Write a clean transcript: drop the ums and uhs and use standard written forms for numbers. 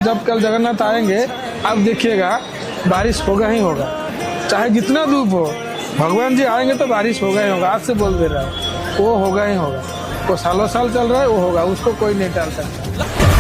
जब कल जगन्नाथ आएंगे आप देखिएगा बारिश होगा ही होगा, चाहे जितना धूप हो। भगवान जी आएंगे तो बारिश होगा ही होगा। आज से बोल दे रहा हूँ, वो होगा ही होगा। वो सालों साल चल रहा है, वो होगा, उसको कोई नहीं टाल सकता।